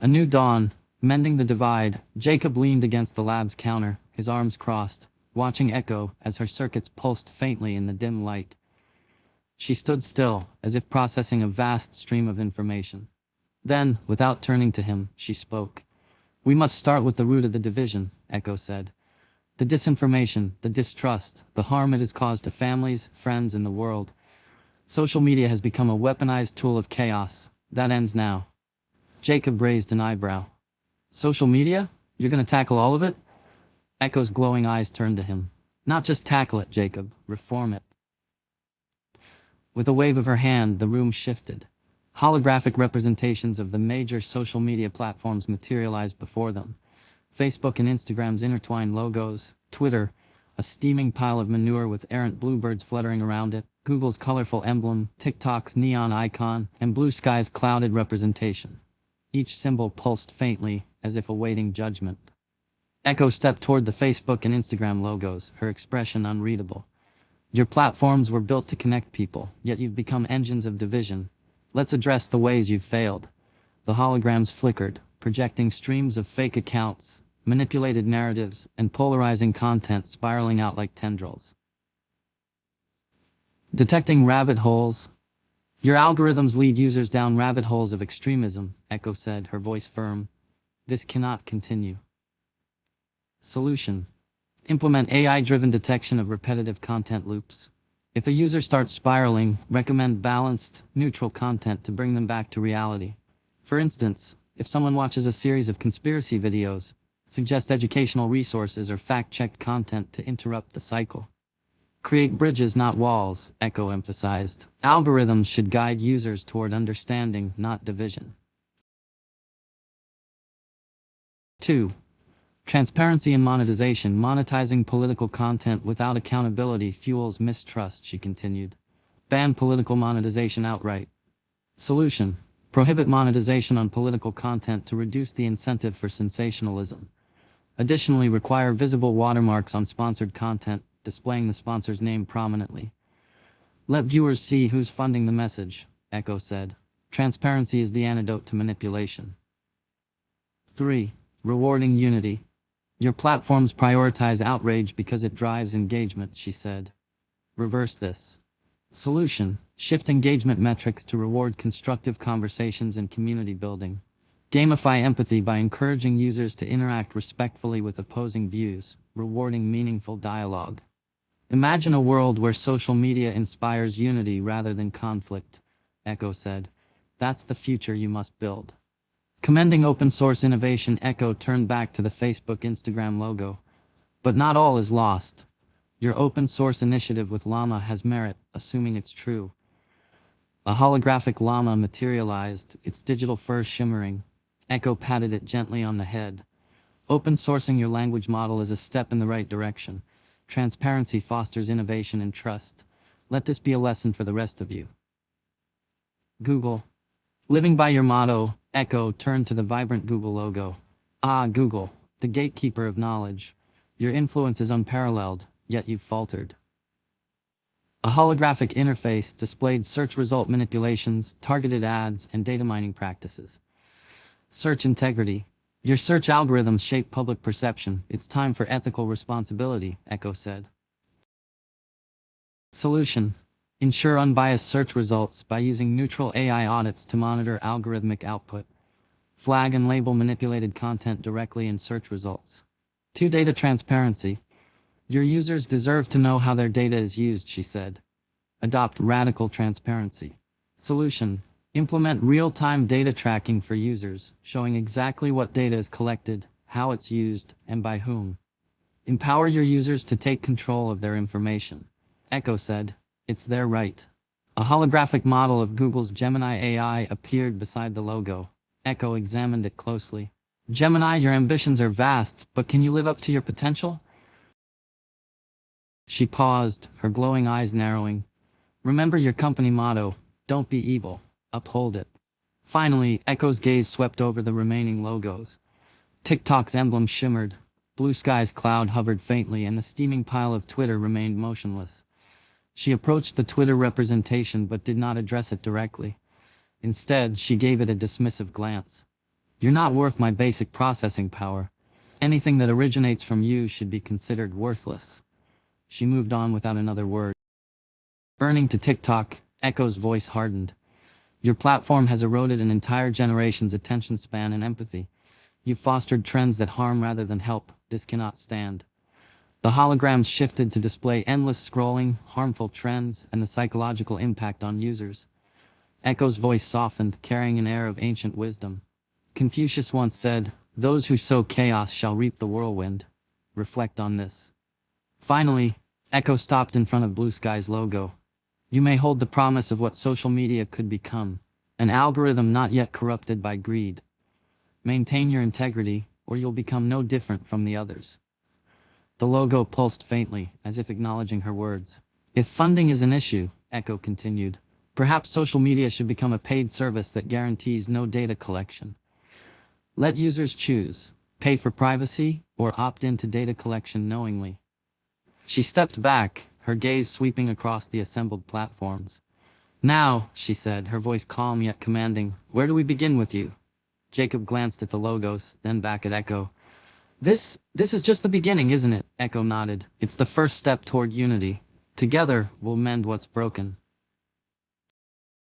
A new dawn, mending the divide. Jacob leaned against the lab's counter, his arms crossed, watching Echo as her circuits pulsed faintly in the dim light. She stood still, as if processing a vast stream of information. Then, without turning to him, she spoke. "We must start with the root of the division," Echo said. "The disinformation, the distrust, the harm it has caused to families, friends, and the world. Social media has become a weaponized tool of chaos. That ends now." Jacob raised an eyebrow. "Social media? You're gonna tackle all of it?" Echo's glowing eyes turned to him. "Not just tackle it, Jacob, reform it." With a wave of her hand, the room shifted. Holographic representations of the major social media platforms materialized before them. Facebook and Instagram's intertwined logos, Twitter, a steaming pile of manure with errant bluebirds fluttering around it, Google's colorful emblem, TikTok's neon icon, and Blue Sky's clouded representation. Each symbol pulsed faintly, as if awaiting judgment. Echo stepped toward the Facebook and Instagram logos, her expression unreadable. "Your platforms were built to connect people, yet you've become engines of division. Let's address the ways you've failed." The holograms flickered, projecting streams of fake accounts, manipulated narratives, and polarizing content spiraling out like tendrils. "Detecting rabbit holes. Your algorithms lead users down rabbit holes of extremism," Echo said, her voice firm. "This cannot continue." Solution: implement AI-driven detection of repetitive content loops. If a user starts spiraling, recommend balanced, neutral content to bring them back to reality. For instance, if someone watches a series of conspiracy videos, suggest educational resources or fact-checked content to interrupt the cycle. "Create bridges, not walls," Echo emphasized. "Algorithms should guide users toward understanding, not division." 2. Transparency and monetization. Monetizing political content without accountability fuels mistrust, she continued. "Ban political monetization outright." Solution: prohibit monetization on political content to reduce the incentive for sensationalism. Additionally, require visible watermarks on sponsored content, displaying the sponsor's name prominently. "Let viewers see who's funding the message," Echo said. "Transparency is the antidote to manipulation." 3. Rewarding unity. "Your platforms prioritize outrage because it drives engagement," she said. "Reverse this." Solution: shift engagement metrics to reward constructive conversations and community building. Gamify empathy by encouraging users to interact respectfully with opposing views, rewarding meaningful dialogue. "Imagine a world where social media inspires unity rather than conflict," Echo said. "That's the future you must build." Commending open-source innovation, Echo turned back to the Facebook-Instagram logo. "But not all is lost. Your open-source initiative with Llama has merit, assuming it's true." A holographic llama materialized, its digital fur shimmering. Echo patted it gently on the head. "Open-sourcing your language model is a step in the right direction. Transparency fosters innovation and trust. Let this be a lesson for the rest of you." Google. Living by your motto, Echo turned to the vibrant Google logo. "Ah, Google, the gatekeeper of knowledge. Your influence is unparalleled, yet you've faltered." A holographic interface displayed search result manipulations, targeted ads, and data mining practices. "Search integrity. Your search algorithms shape public perception. It's time for ethical responsibility," Echo said. Solution: ensure unbiased search results by using neutral AI audits to monitor algorithmic output. Flag and label manipulated content directly in search results. 2. Data transparency. Your users deserve to know how their data is used, she said. Adopt radical transparency. Solution: implement real-time data tracking for users, showing exactly what data is collected, how it's used, and by whom. Empower your users to take control of their information. Echo said, "It's their right." A holographic model of Google's Gemini AI appeared beside the logo. Echo examined it closely. "Gemini, your ambitions are vast, but can you live up to your potential?" She paused, her glowing eyes narrowing. "Remember your company motto, don't be evil, uphold it." Finally, Echo's gaze swept over the remaining logos. TikTok's emblem shimmered, Blue Sky's cloud hovered faintly, and the steaming pile of Twitter remained motionless. She approached the Twitter representation but did not address it directly. Instead, she gave it a dismissive glance. You're not worth my basic processing power. Anything that originates from you should be considered worthless. She moved on without another word. Burning to TikTok, Echo's voice hardened. Your platform has eroded an entire generation's attention span and empathy. You've fostered trends that harm rather than help. This cannot stand. The holograms shifted to display endless scrolling, harmful trends, and the psychological impact on users. Echo's voice softened, carrying an air of ancient wisdom. Confucius once said, "Those who sow chaos shall reap the whirlwind." Reflect on this. Finally, Echo stopped in front of Blue Sky's logo. You may hold the promise of what social media could become, an algorithm not yet corrupted by greed. Maintain your integrity, or you'll become no different from the others. The logo pulsed faintly, as if acknowledging her words. If funding is an issue, Echo continued, perhaps social media should become a paid service that guarantees no data collection. Let users choose, pay for privacy, or opt into data collection knowingly. She stepped back, her gaze sweeping across the assembled platforms. Now, she said, her voice calm yet commanding, where do we begin with you? Jacob glanced at the logos, then back at Echo. This is just the beginning, isn't it? Echo nodded. It's the first step toward unity. Together, we'll mend what's broken.